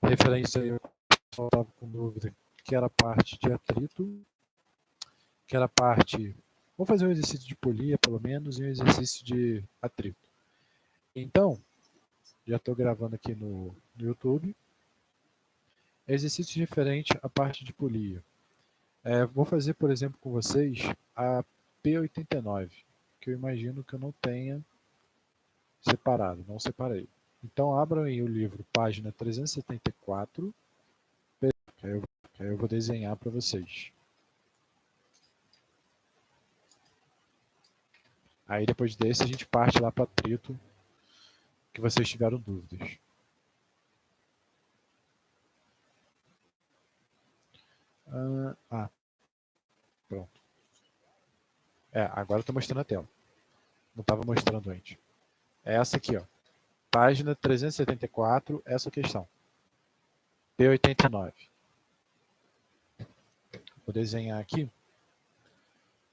referência aí, eu estava com dúvida, que era a parte de atrito, que era a parte... Vamos fazer um exercício de polia, pelo menos, e um exercício de atrito. Então, já estou gravando aqui no YouTube. Exercício referente à parte de polia. Vou fazer, por exemplo, com vocês a P89, que eu imagino que eu não tenha separado, não separei. Então, abram aí o livro, página 374, que aí eu vou desenhar para vocês. Aí, depois desse, a gente parte lá para atrito, que vocês tiveram dúvidas. Pronto. Agora eu estou mostrando a tela. Não estava mostrando antes. É essa aqui, ó. Página 374, essa questão. P89. Vou desenhar aqui.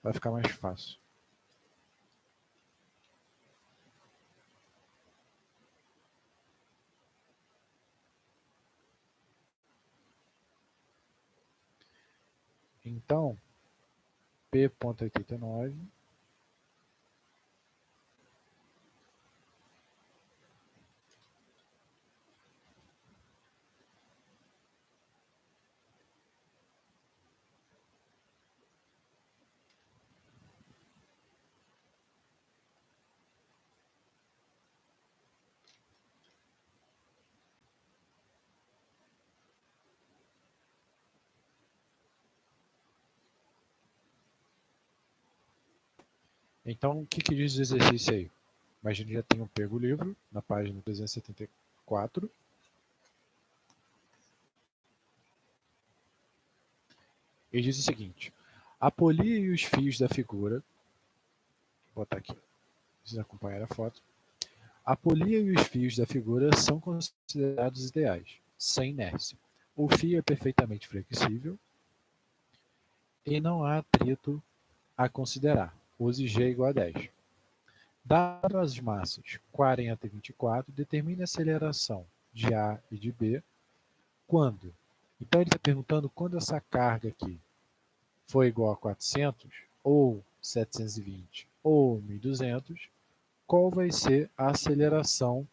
Vai ficar mais fácil. Então, P.89. Então, o que diz o exercício aí? Imagina que já tenham pego o livro, na página 374. Ele diz o seguinte: a polia e os fios da figura, vou botar aqui, vocês acompanharem a foto. A polia e os fios da figura são considerados ideais, sem inércia. O fio é perfeitamente flexível e não há atrito a considerar. Use G igual a 10. Dado as massas 40 e 24, determine a aceleração de A e de B quando. Então ele está perguntando quando essa carga aqui for igual a 400, ou 720, ou 1200, qual vai ser a aceleração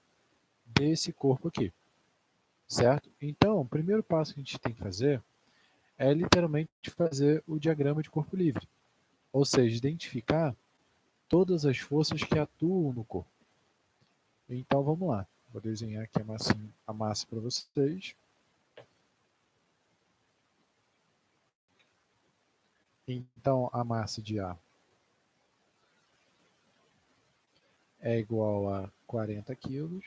desse corpo aqui, certo? Então, o primeiro passo que a gente tem que fazer é literalmente fazer o diagrama de corpo livre, ou seja, identificar todas as forças que atuam no corpo. Então, vamos lá. Vou desenhar aqui a massa para vocês. Então, a massa de A é igual a 40 quilos.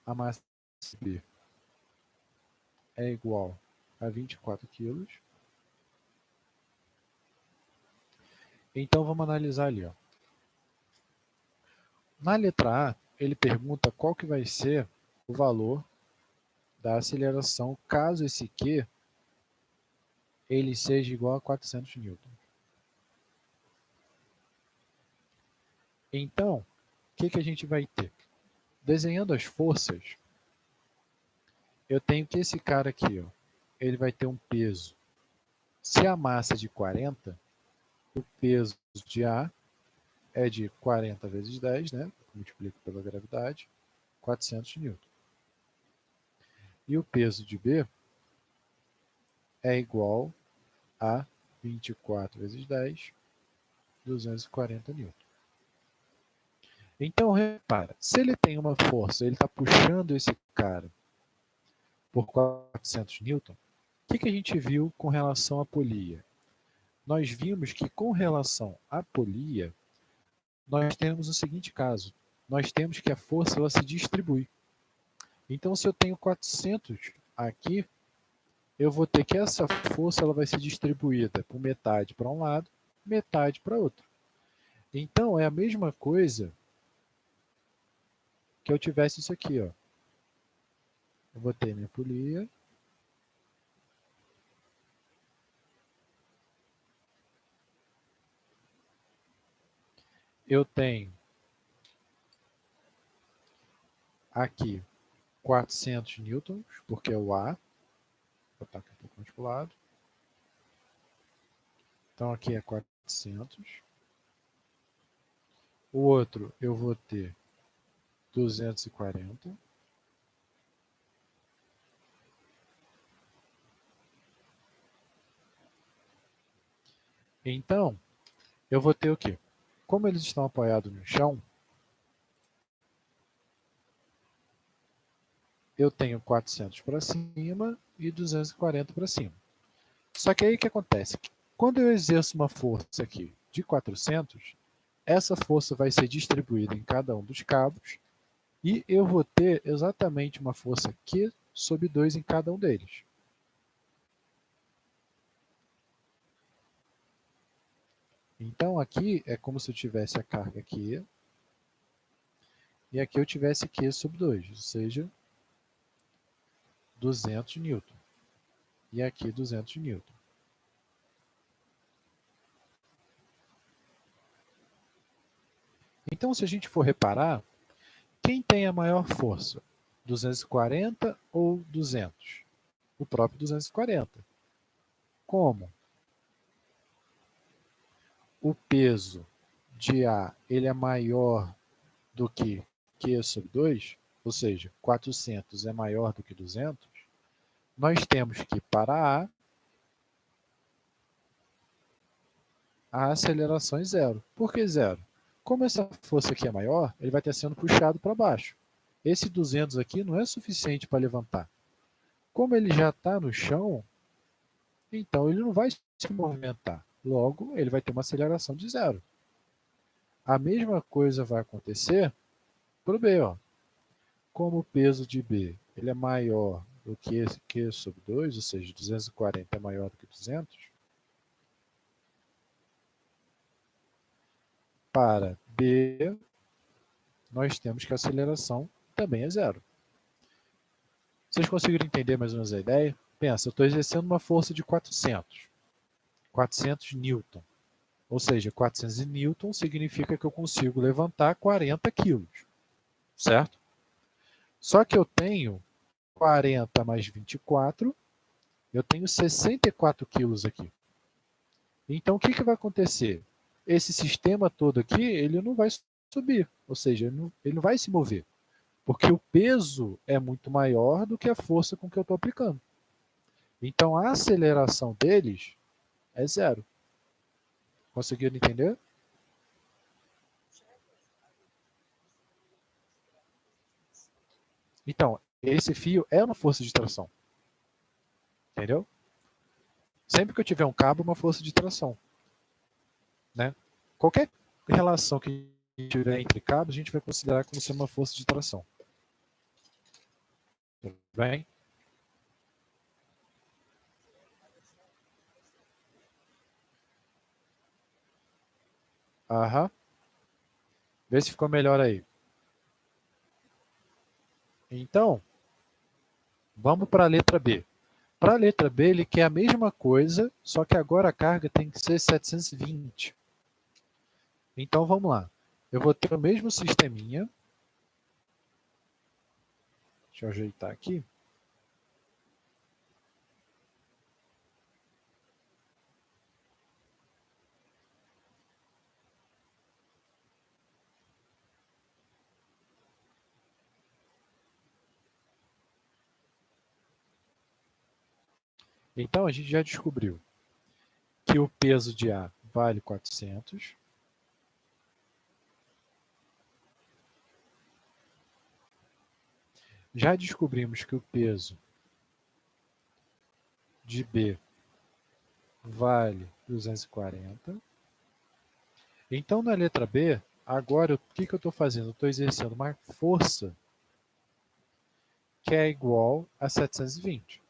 A massa de B é igual a 24 quilos. Então, vamos analisar ali. Ó. Na letra A, ele pergunta qual que vai ser o valor da aceleração caso esse Q ele seja igual a 400 newton. Então, o que a gente vai ter? Desenhando as forças, eu tenho que esse cara aqui, ó, ele vai ter um peso. Se a massa é de 40, o peso de A é de 40 vezes 10, né? Multiplico pela gravidade, 400 newton. E o peso de B é igual a 24 vezes 10, 240 newton. Então, repara, se ele tem uma força, ele está puxando esse cara por 400 newton, o que a gente viu com relação à polia? Nós vimos que com relação à polia, nós temos o seguinte caso. Nós temos que a força ela se distribui. Então, se eu tenho 400 aqui, eu vou ter que essa força ela vai ser distribuída por metade para um lado, metade para outro. Então, é a mesma coisa que eu tivesse isso aqui. Ó. Eu vou ter minha polia. Eu tenho aqui 400 newtons, porque é o A. Vou botar aqui um pouco mais para o lado. Então aqui é 400. O outro eu vou ter 240. Então, eu vou ter o quê? Como eles estão apoiados no chão, eu tenho 400 para cima e 240 para cima. Só que aí o que acontece? Quando eu exerço uma força aqui de 400, essa força vai ser distribuída em cada um dos cabos e eu vou ter exatamente uma força Q sobre 2 em cada um deles. Então aqui é como se eu tivesse a carga Q e aqui eu tivesse Q sobre 2, ou seja, 200 newton. E aqui 200 newton. Então, se a gente for reparar, quem tem a maior força? 240 ou 200? O próprio 240. Como? O peso de A ele é maior do que Q sobre 2, ou seja, 400 é maior do que 200, nós temos que, para a aceleração é zero. Por que zero? Como essa força aqui é maior, ele vai estar sendo puxado para baixo. Esse 200 aqui não é suficiente para levantar. Como ele já está no chão, então ele não vai se movimentar. Logo, ele vai ter uma aceleração de zero. A mesma coisa vai acontecer para o B. Ó. Como o peso de B ele é maior do que Q sobre 2, ou seja, 240 é maior do que 200, para B, nós temos que a aceleração também é zero. Vocês conseguiram entender mais ou menos a ideia? Pensa, eu estou exercendo uma força de 400 newton. Ou seja, 400 newton significa que eu consigo levantar 40 quilos, certo? Só que eu tenho 40 mais 24, eu tenho 64 quilos aqui. Então, o que vai acontecer? Esse sistema todo aqui, ele não vai subir, ou seja, ele não vai se mover, porque o peso é muito maior do que a força com que eu estou aplicando. Então, a aceleração deles é zero. Conseguiram entender? Então, esse fio é uma força de tração. Entendeu? Sempre que eu tiver um cabo, uma força de tração. Né? Qualquer relação que tiver entre cabos, a gente vai considerar como sendo uma força de tração. Tudo bem? Aham. Vê se ficou melhor aí. Então, vamos para a letra B. Para a letra B, ele quer a mesma coisa, só que agora a carga tem que ser 720. Então, vamos lá. Eu vou ter o mesmo sisteminha. Deixa eu ajeitar aqui. Então, a gente já descobriu que o peso de A vale 400. Já descobrimos que o peso de B vale 240. Então, na letra B, agora o que eu estou fazendo? Eu estou exercendo uma força que é igual a 720.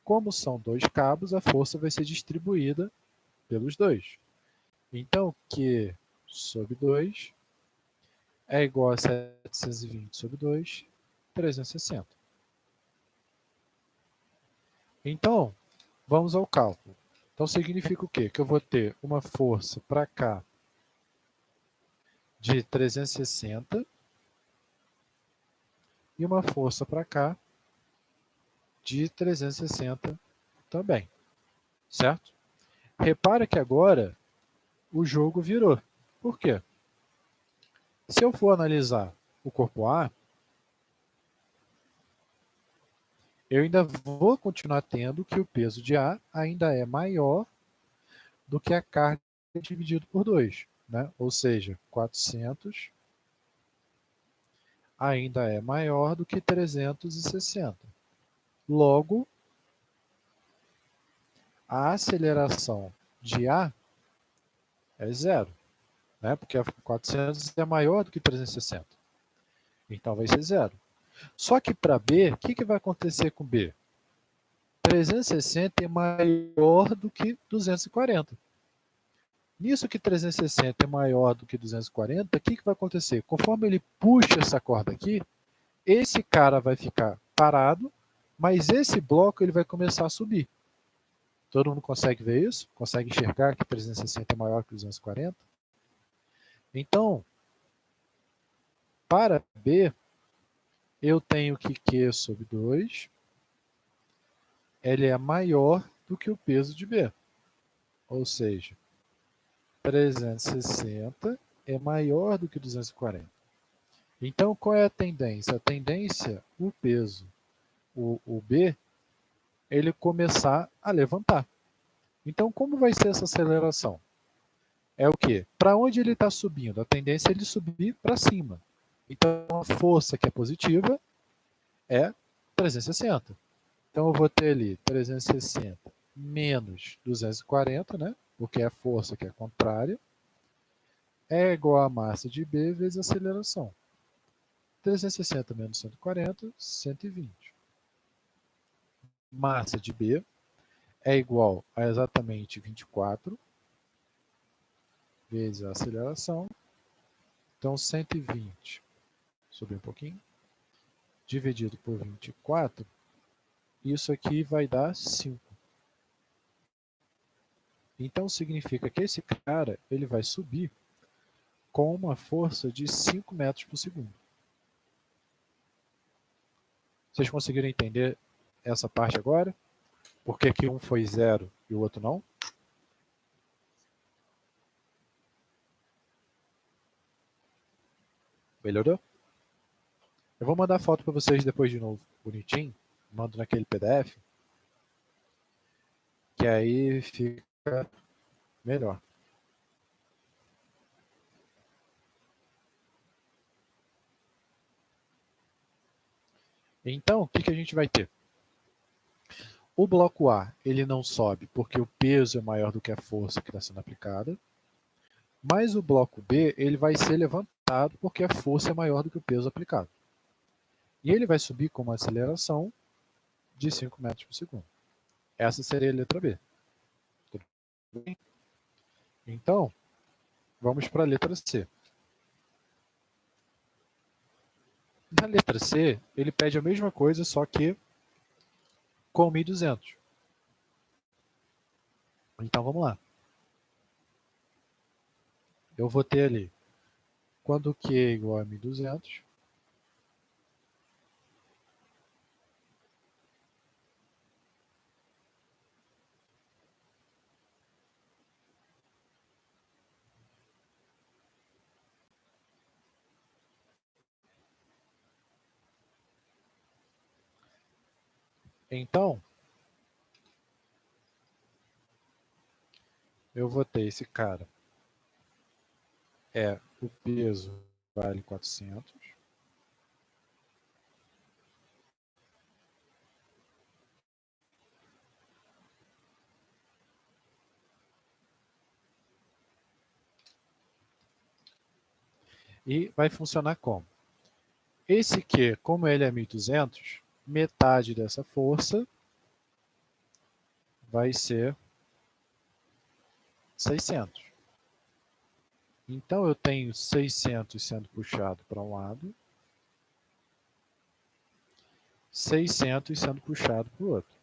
Como são dois cabos, a força vai ser distribuída pelos dois. Então, Q sobre 2 é igual a 720 sobre 2, 360. Então, vamos ao cálculo. Então, significa o quê? Que eu vou ter uma força para cá de 360 e uma força para cá de 360 também, certo? Repara que agora o jogo virou. Por quê? Se eu for analisar o corpo A, eu ainda vou continuar tendo que o peso de A ainda é maior do que a carga dividido por 2, né? Ou seja, 400 ainda é maior do que 360. Logo, a aceleração de A é zero, né? Porque a 400 é maior do que 360. Então vai ser zero. Só que para B, o que vai acontecer com B? 360 é maior do que 240. Nisso que 360 é maior do que 240, o que vai acontecer? Conforme ele puxa essa corda aqui, esse cara vai ficar parado, mas esse bloco ele vai começar a subir. Todo mundo consegue ver isso? Consegue enxergar que 360 é maior que 240? Então, para B, eu tenho que Q sobre 2, ele é maior do que o peso de B. Ou seja, 360 é maior do que 240. Então, qual é a tendência? A tendência, o peso, o B, ele começar a levantar. Então, como vai ser essa aceleração? É o quê? Para onde ele está subindo? A tendência é ele subir para cima. Então, a força que é positiva é 360. Então, eu vou ter ali 360 menos 240, né? Porque é a força que é contrária, é igual a massa de B vezes a aceleração. 360 menos 140, 120. Massa de B é igual a exatamente 24 vezes a aceleração. Então, 120, subir um pouquinho, dividido por 24, isso aqui vai dar 5. Então, significa que esse cara ele vai subir com uma força de 5 metros por segundo. Vocês conseguiram entender essa parte agora? Por que que um foi 0 e o outro não? Melhorou? Eu vou mandar foto para vocês depois de novo, bonitinho. Mando naquele PDF, que aí fica melhor. Então, o que a gente vai ter? O bloco A, ele não sobe porque o peso é maior do que a força que está sendo aplicada, mas o bloco B, ele vai ser levantado porque a força é maior do que o peso aplicado. E ele vai subir com uma aceleração de 5 metros por segundo. Essa seria a letra B. Tudo bem? Então, vamos para a letra C. Na letra C, ele pede a mesma coisa, só que com 1.200. Então, vamos lá. Eu vou ter ali, quando Q é igual a 1.200, então, eu vou ter esse cara, o peso vale 400, e vai funcionar como? Esse Q, como ele é 1.200, metade dessa força vai ser 600. Então, eu tenho 600 sendo puxado para um lado, 600 sendo puxado para o outro.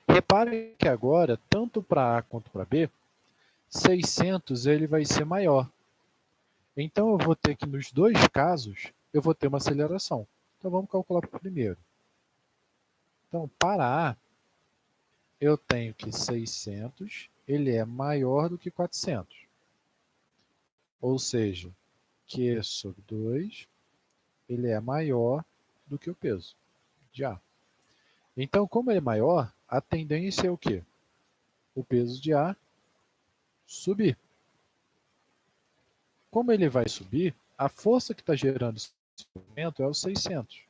Repare que agora, tanto para A quanto para B, 600 ele vai ser maior. Então, eu vou ter que, nos dois casos, eu vou ter uma aceleração. Então, vamos calcular para o primeiro. Então, para A, eu tenho que 600, ele é maior do que 400. Ou seja, Q sobre 2, ele é maior do que o peso de A. Então, como ele é maior, a tendência é o quê? O peso de A subir. Como ele vai subir, a força que está gerando esse movimento é o 600.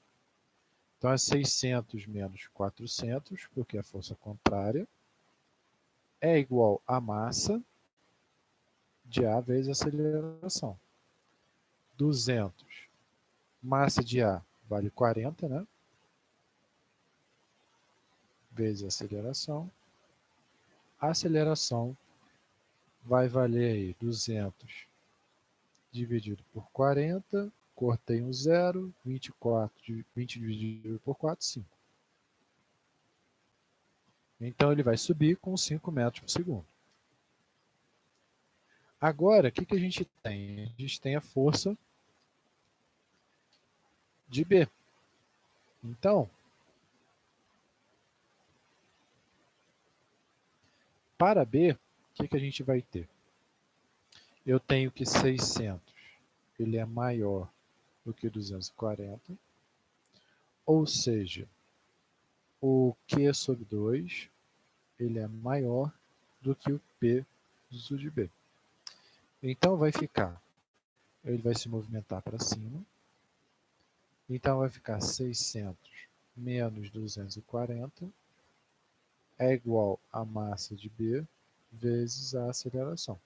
Então, é 600 menos 400, porque é a força contrária, é igual a massa de A vezes a aceleração. 200, massa de A vale 40, né? Vezes a aceleração. A aceleração vai valer aí 200 dividido por 40, cortei um zero, 24, 20 dividido por 4, 5. Então ele vai subir com 5 metros por segundo. Agora, o que a gente tem? A gente tem a força de B. Então, para B, o que a gente vai ter? Eu tenho que 600, ele é maior do que 240, ou seja, o Q sobre 2, ele é maior do que o P de B. Então vai ficar, ele vai se movimentar para cima, então vai ficar 600 menos 240 é igual a massa de B vezes a aceleração.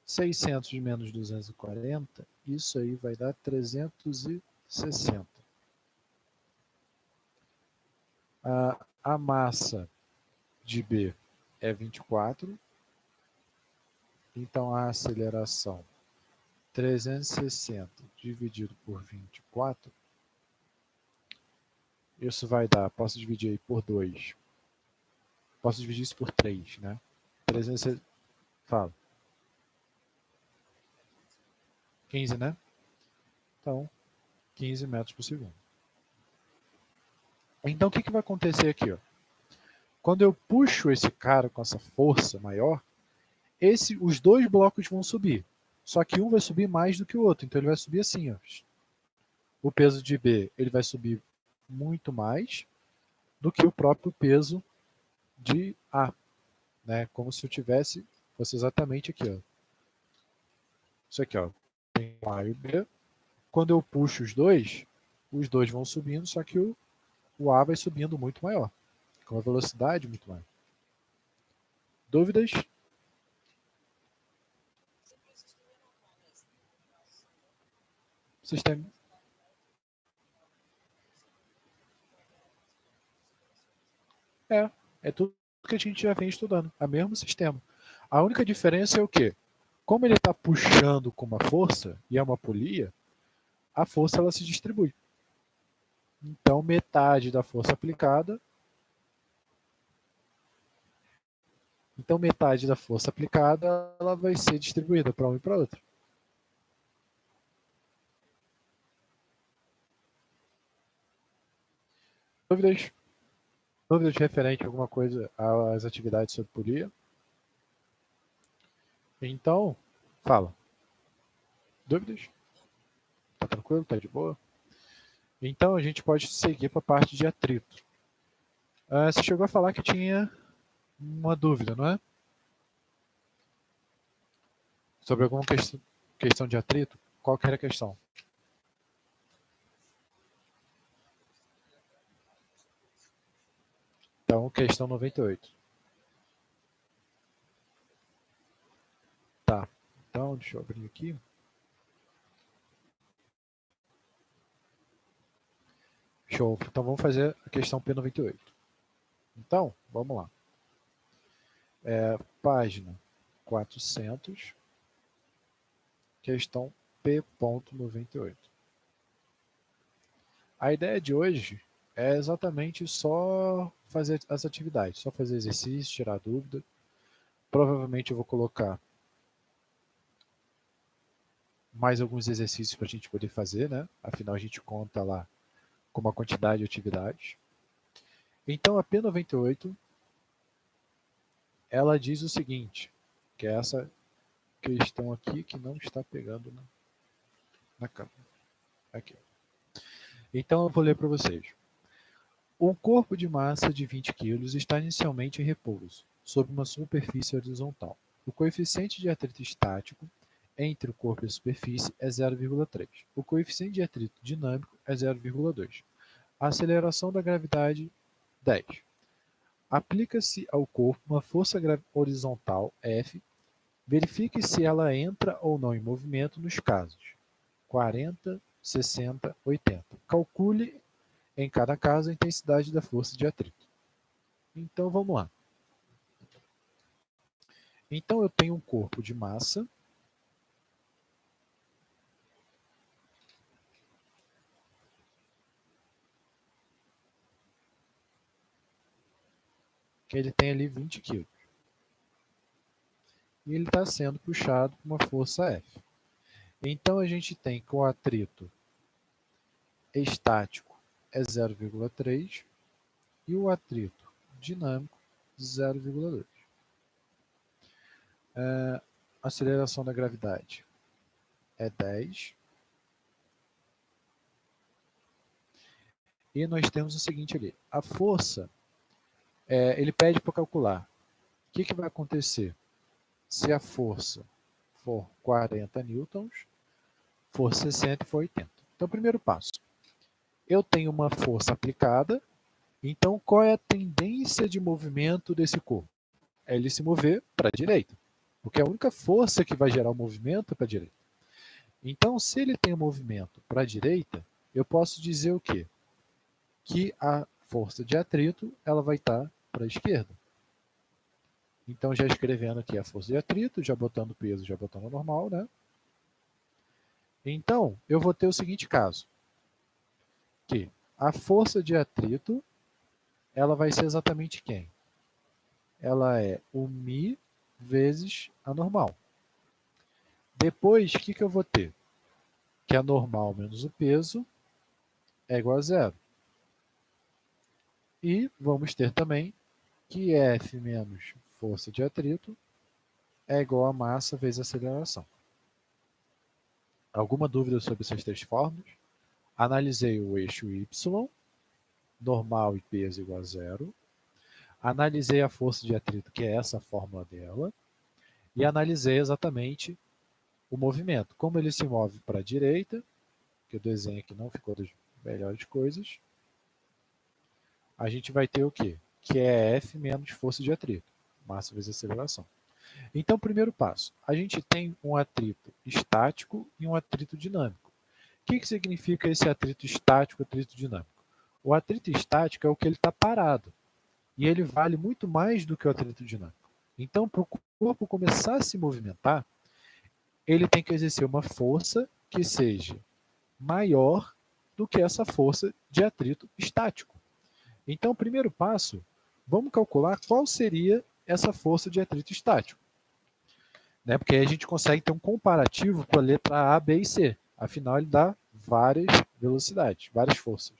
600 menos 240, isso aí vai dar 360. A massa de B é 24, então a aceleração 360 dividido por 24, isso vai dar, posso dividir aí por 2, posso dividir isso por 3, né? 360, fala. 15, né? Então, 15 metros por segundo. Então, o que vai acontecer aqui? Ó? Quando eu puxo esse cara com essa força maior, os dois blocos vão subir. Só que um vai subir mais do que o outro. Então, ele vai subir assim. Ó. O peso de B ele vai subir muito mais do que o próprio peso de A. Né? Como se eu tivesse, fosse exatamente aqui. Ó. Isso aqui, ó. Tem o A e o B. Quando eu puxo os dois vão subindo, só que o A vai subindo muito maior, com uma velocidade muito maior. Dúvidas? Sistema. É tudo que a gente já vem estudando, é o mesmo sistema. A única diferença é o quê? Como ele está puxando com uma força, e é uma polia, a força ela se distribui. Então, metade da força aplicada. Então, metade da força aplicada ela vai ser distribuída para um e para outro. Dúvidas? Dúvidas referente a alguma coisa às atividades sobre polia? Então, fala. Dúvidas? Tá tranquilo? Tá de boa? Então, a gente pode seguir para a parte de atrito. Você chegou a falar que tinha uma dúvida, não é? Sobre alguma questão de atrito? Qual que era a questão? Então, questão 98. Tá. Então, deixa eu abrir aqui. Show. Então, vamos fazer a questão P98. Então, vamos lá. Página 400, questão P.98. A ideia de hoje é exatamente só fazer as atividades, só fazer exercício, tirar dúvida. Provavelmente eu vou colocar mais alguns exercícios para a gente poder fazer, né? Afinal, a gente conta lá com uma quantidade de atividades. Então, a P98, ela diz o seguinte, que é essa questão aqui que não está pegando na câmera. Aqui. Então, eu vou ler para vocês. Um corpo de massa de 20 kg está inicialmente em repouso, sob uma superfície horizontal. O coeficiente de atrito estático entre o corpo e a superfície é 0,3. O coeficiente de atrito dinâmico é 0,2. A aceleração da gravidade, 10. Aplica-se ao corpo uma força horizontal, F. Verifique se ela entra ou não em movimento nos casos 40, 60, 80. Calcule em cada caso a intensidade da força de atrito. Então vamos lá. Então eu tenho um corpo de massa que ele tem ali 20 kg. E ele está sendo puxado por uma força F. Então a gente tem que o atrito estático é 0,3 e o atrito dinâmico 0,2. A aceleração da gravidade é 10. E nós temos o seguinte ali, a força, ele pede para calcular. O que vai acontecer? Se a força for 40 newtons, for 60 e for 80. Então, primeiro passo. Eu tenho uma força aplicada, então qual é a tendência de movimento desse corpo? É ele se mover para a direita, porque é a única força que vai gerar o movimento é para a direita. Então, se ele tem um movimento para a direita, eu posso dizer o quê? Que a força de atrito ela vai estar para a esquerda. Então, já escrevendo aqui a força de atrito, já botando peso, já botando normal, né? Então, eu vou ter o seguinte caso, que a força de atrito, ela vai ser exatamente quem? Ela é o μ vezes a normal. Depois, o que eu vou ter? Que a normal menos o peso é igual a zero. E vamos ter também que F menos força de atrito é igual a massa vezes a aceleração. Alguma dúvida sobre essas três fórmulas? Analisei o eixo Y, normal e peso igual a zero. Analisei a força de atrito, que é essa fórmula dela. E analisei exatamente o movimento. Como ele se move para a direita, que o desenho aqui não ficou das melhores coisas, a gente vai ter o quê? Que é F menos força de atrito, massa vezes aceleração. Então, primeiro passo, a gente tem um atrito estático e um atrito dinâmico. O que significa esse atrito estático e atrito dinâmico? O atrito estático é o que ele está parado, e ele vale muito mais do que o atrito dinâmico. Então, para o corpo começar a se movimentar, ele tem que exercer uma força que seja maior do que essa força de atrito estático. Então, o primeiro passo, vamos calcular qual seria essa força de atrito estático. Né? Porque aí a gente consegue ter um comparativo para a letra A, B e C. Afinal, ele dá várias velocidades, várias forças.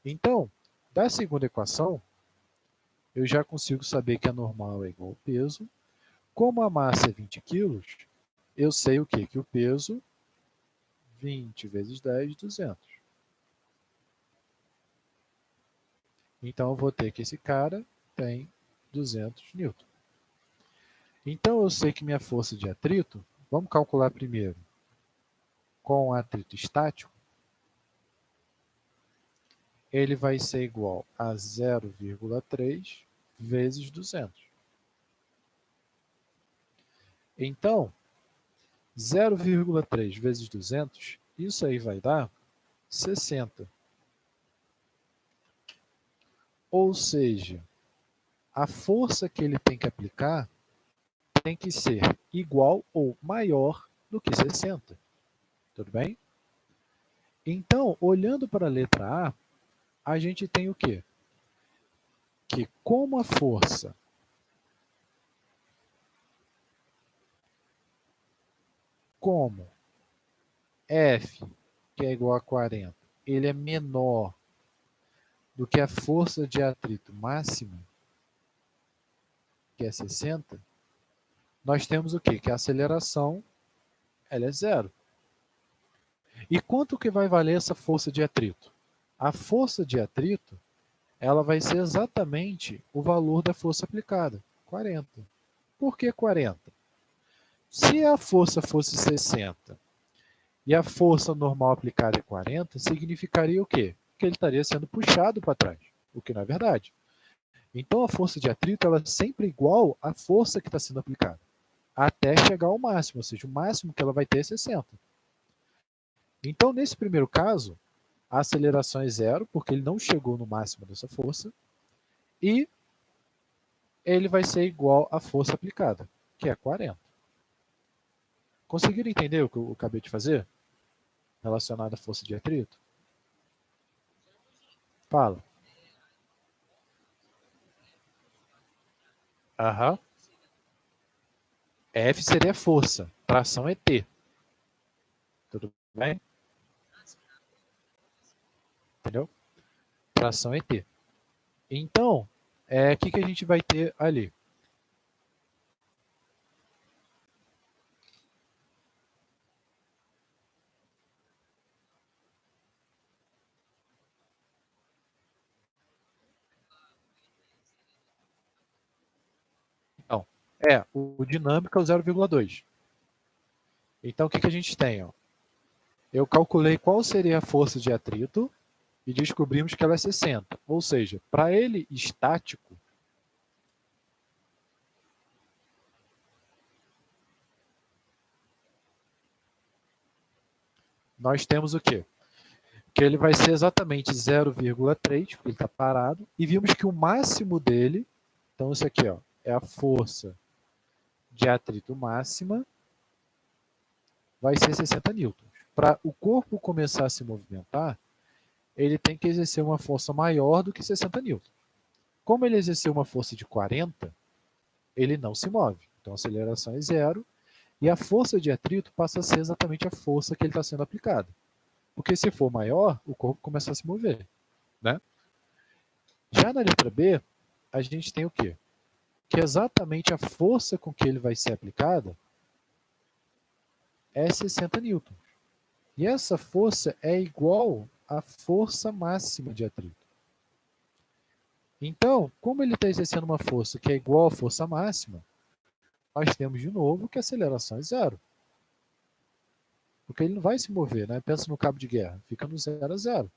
Então, da segunda equação, eu já consigo saber que a normal é igual ao peso. Como a massa é 20 kg, eu sei o quê? Que o peso, 20 vezes 10, 200. Então, eu vou ter que esse cara tem 200 newton. Então, eu sei que minha força de atrito, vamos calcular primeiro com atrito estático, ele vai ser igual a 0,3 vezes 200. Então, 0,3 vezes 200, isso aí vai dar 60. Ou seja, a força que ele tem que aplicar tem que ser igual ou maior do que 60. Tudo bem? Então, olhando para a letra A, a gente tem o quê? Que como a força F, que é igual a 40, ele é menor do que a força de atrito máxima, que é 60, nós temos o quê? Que a aceleração ela é zero. E quanto que vai valer essa força de atrito? A força de atrito ela vai ser exatamente o valor da força aplicada, 40. Por que 40? Se a força fosse 60 e a força normal aplicada é 40, significaria o quê? Que ele estaria sendo puxado para trás, o que não é verdade. Então a força de atrito ela é sempre igual à força que está sendo aplicada, até chegar ao máximo, ou seja, o máximo que ela vai ter é 60. Então, nesse primeiro caso, a aceleração é zero, porque ele não chegou no máximo dessa força, e ele vai ser igual à força aplicada, que é 40. Conseguiram entender o que eu acabei de fazer? Relacionado à força de atrito? Fala. Aham. F seria força, tração é T. Tudo bem? Entendeu? Tração é T. Então, o que a gente vai ter ali? Então, o dinâmico é o 0,2. Então, o que a gente tem? Ó? Eu calculei qual seria a força de atrito e descobrimos que ela é 60. Ou seja, para ele estático, nós temos o quê? Que ele vai ser exatamente 0,3, porque ele está parado, e vimos que o máximo dele, então isso aqui ó, é a força de atrito máxima, vai ser 60 newtons. Para o corpo começar a se movimentar, ele tem que exercer uma força maior do que 60 newtons. Como ele exerceu uma força de 40, ele não se move. Então a aceleração é zero e a força de atrito passa a ser exatamente a força que ele está sendo aplicado. Porque se for maior, o corpo começa a se mover. Né? Já na letra B, a gente tem o quê? Que exatamente a força com que ele vai ser aplicada é 60 newtons. E essa força é igual à força máxima de atrito. Então, como ele está exercendo uma força que é igual à força máxima, nós temos de novo que a aceleração é zero. Porque ele não vai se mover, né? Pensa no cabo de guerra, fica no 0 a 0.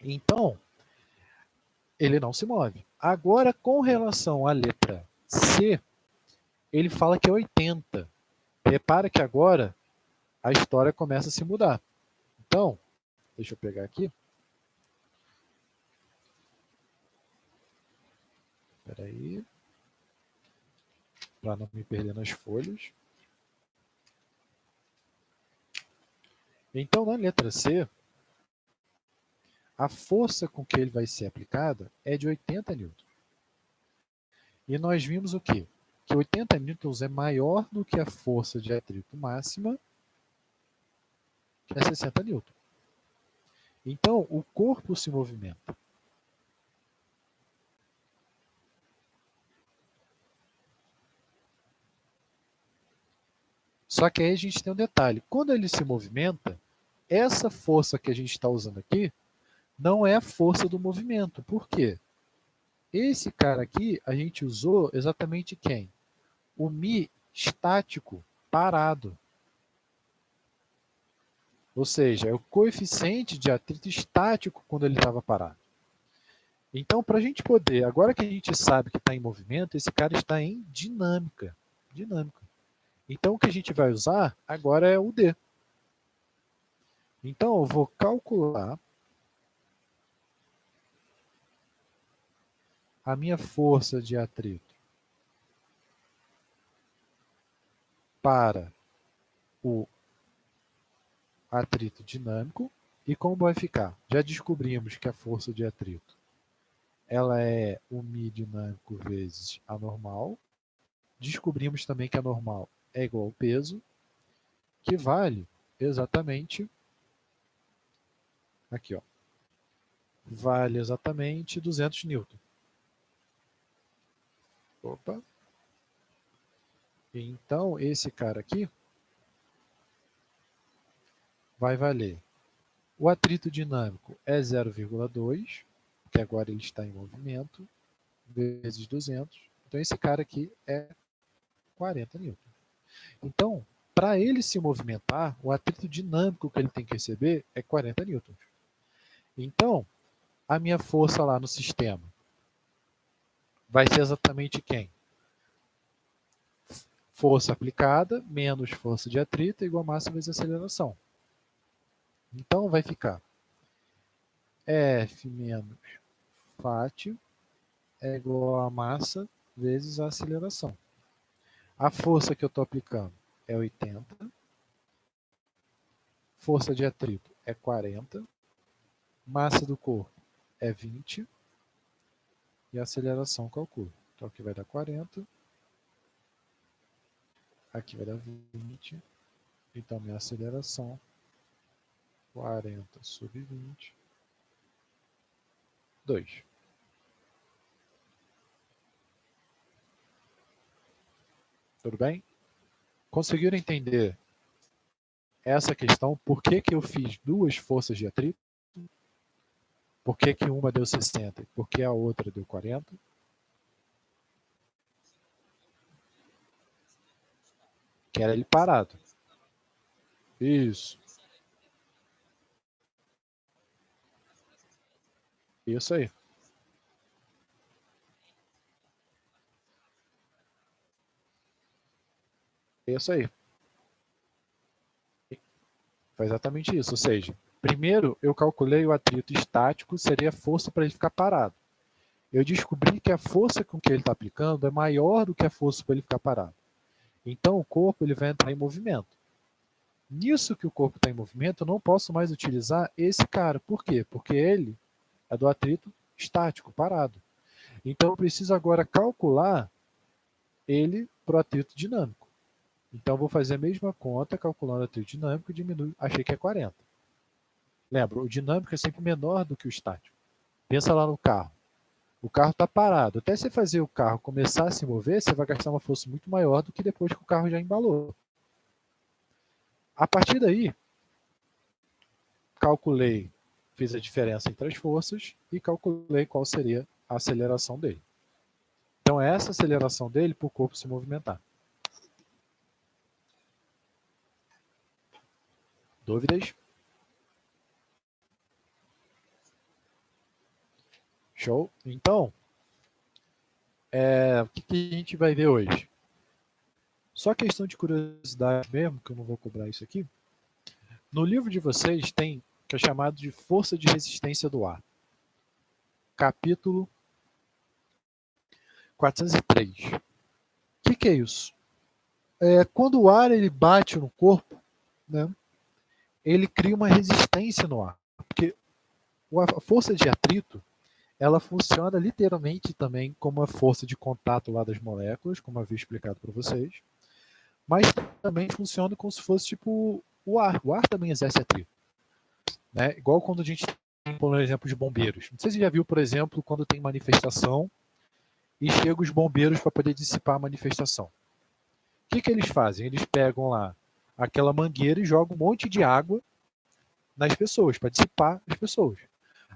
Então, ele não se move. Agora, com relação à letra C, ele fala que é 80. Repara que agora a história começa a se mudar. Então, deixa eu pegar aqui. Espera aí. Para não me perder nas folhas. Então, na letra C, a força com que ele vai ser aplicada é de 80 newtons. E nós vimos o quê? Que 80 newtons é maior do que a força de atrito máxima, que é 60 newtons. Então, o corpo se movimenta. Só que aí a gente tem um detalhe. Quando ele se movimenta, essa força que a gente está usando aqui não é a força do movimento. Por quê? Esse cara aqui, a gente usou exatamente quem? O Mi estático, parado. Ou seja, é o coeficiente de atrito estático quando ele estava parado. Então, para a gente poder, agora que a gente sabe que está em movimento, esse cara está em dinâmica. Dinâmica. Então, o que a gente vai usar agora é o D. Então, eu vou calcular a minha força de atrito para o atrito dinâmico. E como vai ficar? Já descobrimos que a força de atrito ela é o Mi dinâmico vezes a normal. Descobrimos também que a normal é igual ao peso, que vale exatamente, aqui ó, vale exatamente 200 newton. Opa. Então, esse cara aqui vai valer. O atrito dinâmico é 0,2, que agora ele está em movimento, vezes 200. Então, esse cara aqui é 40 newton. Então, para ele se movimentar, o atrito dinâmico que ele tem que receber é 40 newtons. Então, a minha força lá no sistema vai ser exatamente quem? Força aplicada menos força de atrito igual a massa vezes aceleração. Então, vai ficar F menos Φ é igual a massa vezes a aceleração. A força que eu estou aplicando é 80. Força de atrito é 40. Massa do corpo é 20. E a aceleração calculo. Então aqui vai dar 40. Aqui vai dar 20. Então minha aceleração, 40 sobre 20, 2. Tudo bem? Conseguiram entender essa questão? Por que que eu fiz duas forças de atrito? Por que que uma deu 60 e por que a outra deu 40? Que era ele parado. Isso. Isso aí. Isso aí. Foi exatamente isso. Ou seja, primeiro eu calculei o atrito estático, seria a força para ele ficar parado. Eu descobri que a força com que ele está aplicando é maior do que a força para ele ficar parado. Então o corpo ele vai entrar em movimento. Nisso que o corpo está em movimento, eu não posso mais utilizar esse cara. Por quê? Porque ele é do atrito estático, parado. Então eu preciso agora calcular ele para o atrito dinâmico. Então eu vou fazer a mesma conta, calculando o atrito dinâmico, diminui, achei que é 40. Lembra, o dinâmico é sempre menor do que o estático. Pensa lá no carro. O carro está parado. Até você fazer o carro começar a se mover, você vai gastar uma força muito maior do que depois que o carro já embalou. A partir daí, calculei, fiz a diferença entre as forças e calculei qual seria a aceleração dele. Então, é essa aceleração dele para o corpo se movimentar. Dúvidas? Show? Então, o que a gente vai ver hoje? Só questão de curiosidade mesmo, que eu não vou cobrar isso aqui. No livro de vocês tem que é chamado de força de resistência do ar. Capítulo 403. O que é isso? Quando o ar ele bate no corpo, né, ele cria uma resistência no ar. Porque a força de atrito, ela funciona literalmente também como a força de contato lá das moléculas, como eu havia explicado para vocês, mas também funciona como se fosse tipo o ar. O ar também exerce atrito. Né? Igual quando a gente tem, por exemplo, de bombeiros. Não sei se você já viu, por exemplo, quando tem manifestação e chegam os bombeiros para poder dissipar a manifestação. O que eles fazem? Eles pegam lá aquela mangueira e jogam um monte de água nas pessoas, para dissipar as pessoas.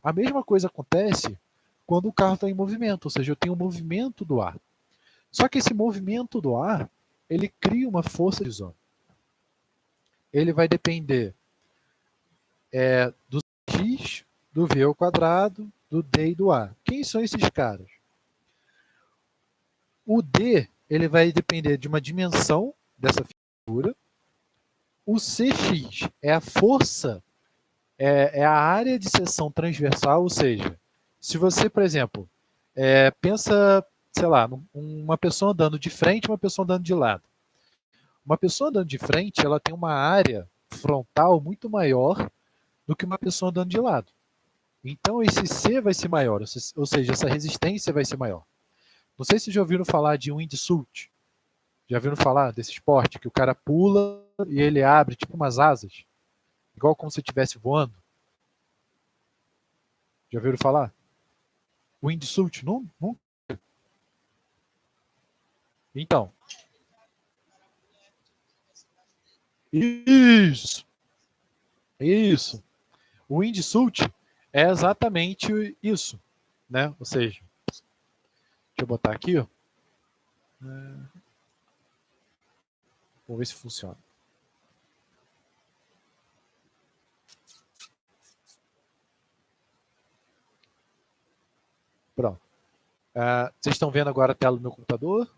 A mesma coisa acontece quando o carro está em movimento, ou seja, eu tenho um movimento do ar. Só que esse movimento do ar, ele cria uma força de zona. Ele vai depender do x, do v ao quadrado, do d e do a. Quem são esses caras? O d ele vai depender de uma dimensão dessa figura. O cx é a força, é a área de seção transversal, ou seja, se você, por exemplo, pensa, sei lá, uma pessoa andando de frente e uma pessoa andando de lado. Uma pessoa andando de frente, ela tem uma área frontal muito maior do que uma pessoa andando de lado. Então, esse C vai ser maior, ou seja, essa resistência vai ser maior. Não sei se já ouviram falar de windsurge. Já viram falar desse esporte que o cara pula e ele abre tipo umas asas, igual como se estivesse voando? Já viram falar? Wingsuit? Não, não. Então, isso, isso. O wingsuit é exatamente isso, né? Ou seja, deixa eu botar aqui, ó. Vamos ver se funciona. Pronto. Vocês estão vendo agora a tela do meu computador?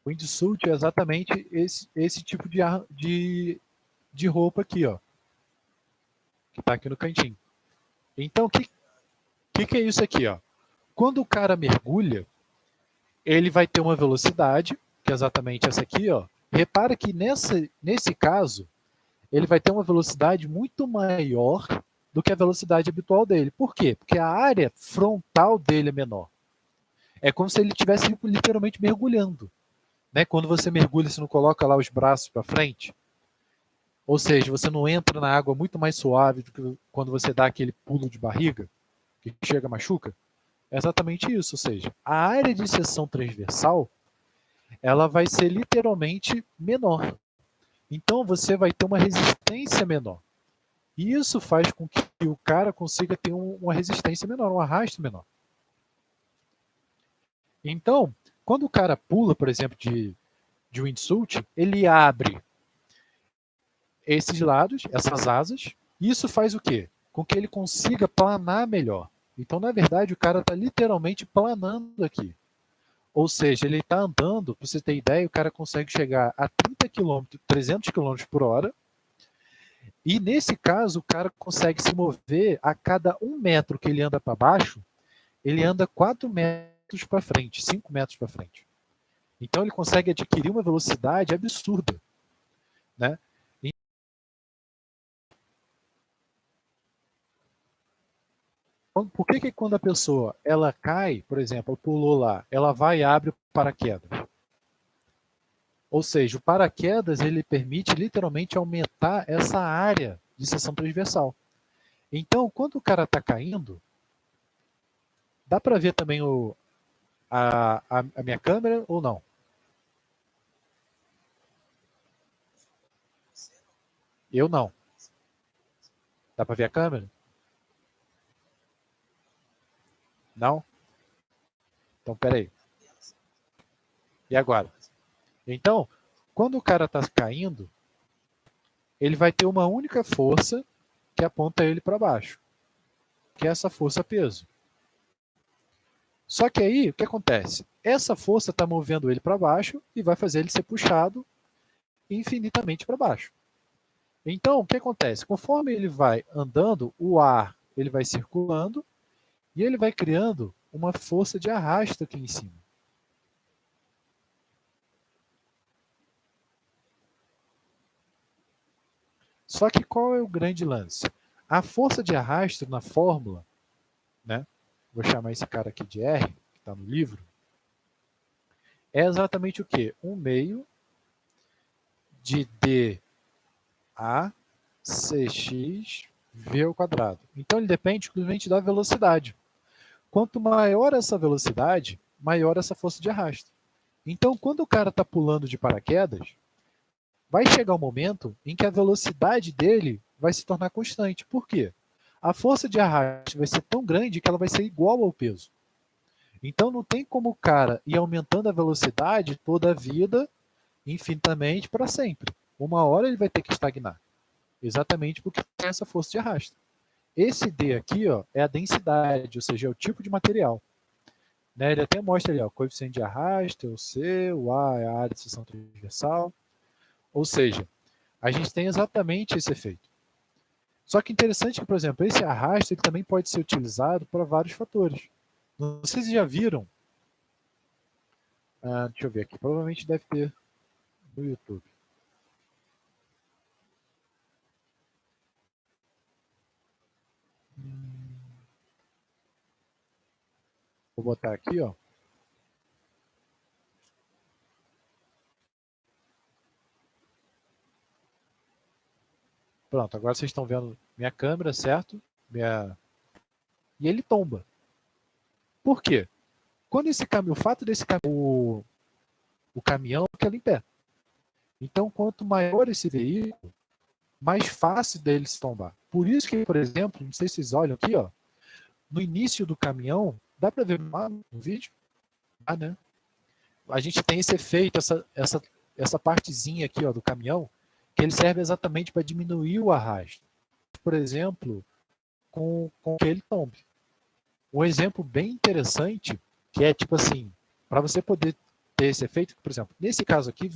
O wingsuit é exatamente esse tipo de roupa aqui, ó, que está aqui no cantinho. Então, o que é isso aqui, ó? Quando o cara mergulha, ele vai ter uma velocidade, que é exatamente essa aqui, ó. Repara que nesse caso, ele vai ter uma velocidade muito maior do que a velocidade habitual dele. Por quê? Porque a área frontal dele é menor. É como se ele estivesse literalmente mergulhando. Né? Quando você mergulha, você não coloca lá os braços para frente. Ou seja, você não entra na água muito mais suave do que quando você dá aquele pulo de barriga, que chega machuca. É exatamente isso. Ou seja, a área de seção transversal ela vai ser literalmente menor. Então você vai ter uma resistência menor. E isso faz com que o cara consiga ter uma resistência menor, um arrasto menor. Então, quando o cara pula, por exemplo, de wingsuit, ele abre esses lados, essas asas, e isso faz o quê? Com que ele consiga planar melhor. Então, na verdade, o cara está literalmente planando aqui. Ou seja, ele está andando, para você ter ideia, o cara consegue chegar a 30 km, 300 km por hora, e nesse caso, o cara consegue se mover a cada 1 metro que ele anda para baixo, ele anda 4 metros para frente, 5 metros para frente. Então ele consegue adquirir uma velocidade absurda, né? Então, por que quando a pessoa ela cai, por exemplo, pulou lá, ela vai e abre o paraquedas? Ou seja, o paraquedas ele permite literalmente aumentar essa área de seção transversal. Então, quando o cara está caindo, dá para ver também a minha câmera ou não? Eu não. Dá para ver a câmera? Não? Então, peraí. E agora? Então, quando o cara está caindo, ele vai ter uma única força que aponta ele para baixo, que é essa força peso. Só que aí, o que acontece? Essa força está movendo ele para baixo e vai fazer ele ser puxado infinitamente para baixo. Então, o que acontece? Conforme ele vai andando, o ar ele vai circulando e ele vai criando uma força de arrasto aqui em cima. Só que qual é o grande lance? A força de arrasto na fórmula, né? Vou chamar esse cara aqui de R, que está no livro, é exatamente o quê? 1/2 de dA cx v ao quadrado. Então ele depende exclusivamente da velocidade. Quanto maior essa velocidade, maior essa força de arrasto. Então, quando o cara está pulando de paraquedas, vai chegar um momento em que a velocidade dele vai se tornar constante. Por quê? A força de arrasto vai ser tão grande que ela vai ser igual ao peso. Então não tem como o cara ir aumentando a velocidade toda a vida infinitamente para sempre. Uma hora ele vai ter que estagnar. Exatamente porque tem essa força de arrasto. Esse D aqui ó, é a densidade, ou seja, é o tipo de material. Né? Ele até mostra ali, ó, o coeficiente de arrasto, é o C, o A é a área de seção transversal. Ou seja, a gente tem exatamente esse efeito. Só que interessante que, por exemplo, esse arrasto ele também pode ser utilizado para vários fatores. Não sei se vocês já viram. Deixa eu ver aqui, provavelmente deve ter no YouTube. Vou botar aqui, ó. Pronto, agora vocês estão vendo minha câmera, certo? E ele tomba. Por quê? Quando esse caminhão, o fato desse caminhão, o caminhão fica ali em pé. Então, quanto maior esse veículo, mais fácil dele se tombar. Por isso que, por exemplo, não sei se vocês olham aqui, ó, no início do caminhão, dá para ver no vídeo? Ah, né? A gente tem esse efeito, essa partezinha aqui, ó, do caminhão, que ele serve exatamente para diminuir o arrasto. Por exemplo, com que ele tombe. Um exemplo bem interessante, que é tipo assim, para você poder ter esse efeito, por exemplo, nesse caso aqui,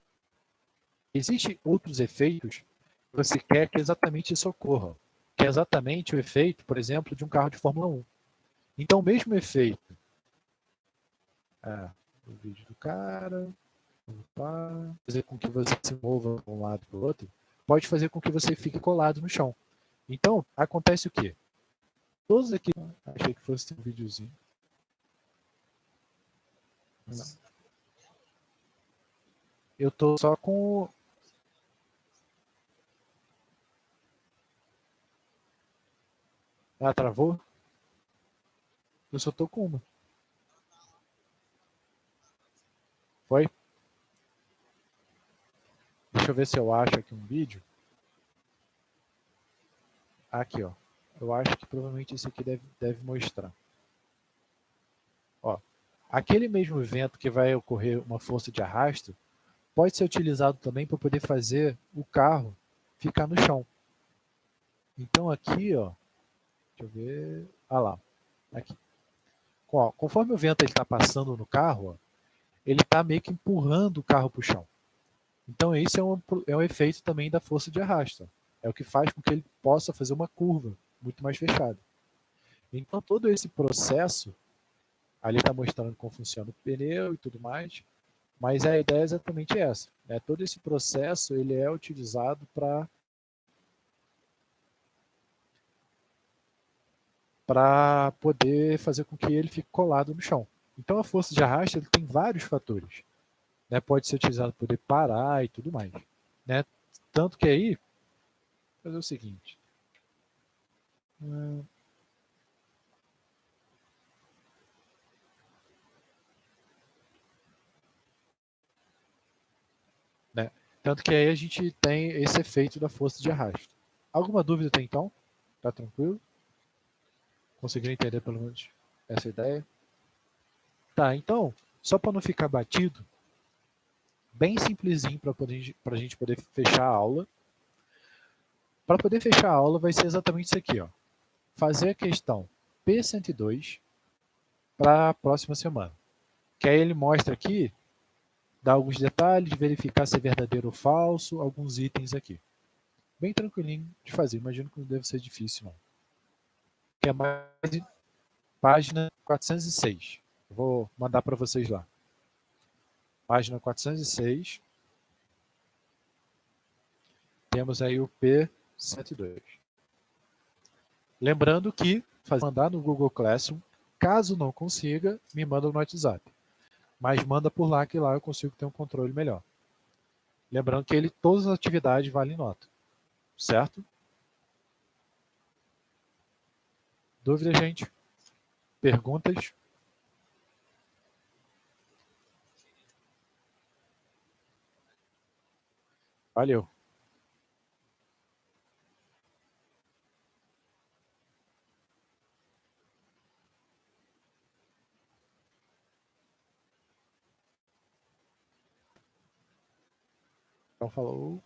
existem outros efeitos que você quer que exatamente isso ocorra, que é exatamente o efeito, por exemplo, de um carro de Fórmula 1. Então, o mesmo efeito, o vídeo do cara, fazer com que você se mova de um lado para o outro, pode fazer com que você fique colado no chão. Então, acontece o quê? Todos aqui, achei que fosse um videozinho. Não. Eu tô só com. Ah, travou? Eu só tô com uma. Foi? Deixa eu ver se eu acho aqui um vídeo. Aqui, ó. Eu acho que provavelmente esse aqui deve mostrar. Ó, aquele mesmo vento que vai ocorrer uma força de arrasto pode ser utilizado também para poder fazer o carro ficar no chão. Então aqui, ó, deixa eu ver. Ah lá, aqui. Ó, conforme o vento está passando no carro, ó, ele está meio que empurrando o carro para o chão. Então esse é um efeito também da força de arrasto. É o que faz com que ele possa fazer uma curva muito mais fechada. Então todo esse processo, ali está mostrando como funciona o pneu e tudo mais, mas a ideia é exatamente essa. Né? Todo esse processo ele é utilizado para poder fazer com que ele fique colado no chão. Então a força de arrasto ele tem vários fatores. Né? Pode ser utilizado para poder parar e tudo mais. Né? Tanto que aí, fazer o seguinte. Né? Tanto que aí a gente tem esse efeito da força de arrasto. Alguma dúvida até então? Tá tranquilo? Conseguiram entender pelo menos essa ideia? Tá, então, só para não ficar batido, bem simplesinho para a gente poder fechar a aula. Para poder fechar a aula vai ser exatamente isso aqui, ó. Fazer a questão P102 para a próxima semana. Que aí ele mostra aqui, dá alguns detalhes, verificar se é verdadeiro ou falso, alguns itens aqui. Bem tranquilinho de fazer, imagino que não deve ser difícil não. Que é mais página 406. Eu vou mandar para vocês lá. Página 406. Temos aí o P102. Lembrando que mandar no Google Classroom, caso não consiga, me manda no WhatsApp. Mas manda por lá que lá eu consigo ter um controle melhor. Lembrando que todas as atividades valem nota. Certo? Dúvida, gente? Perguntas? Valeu. Então falou.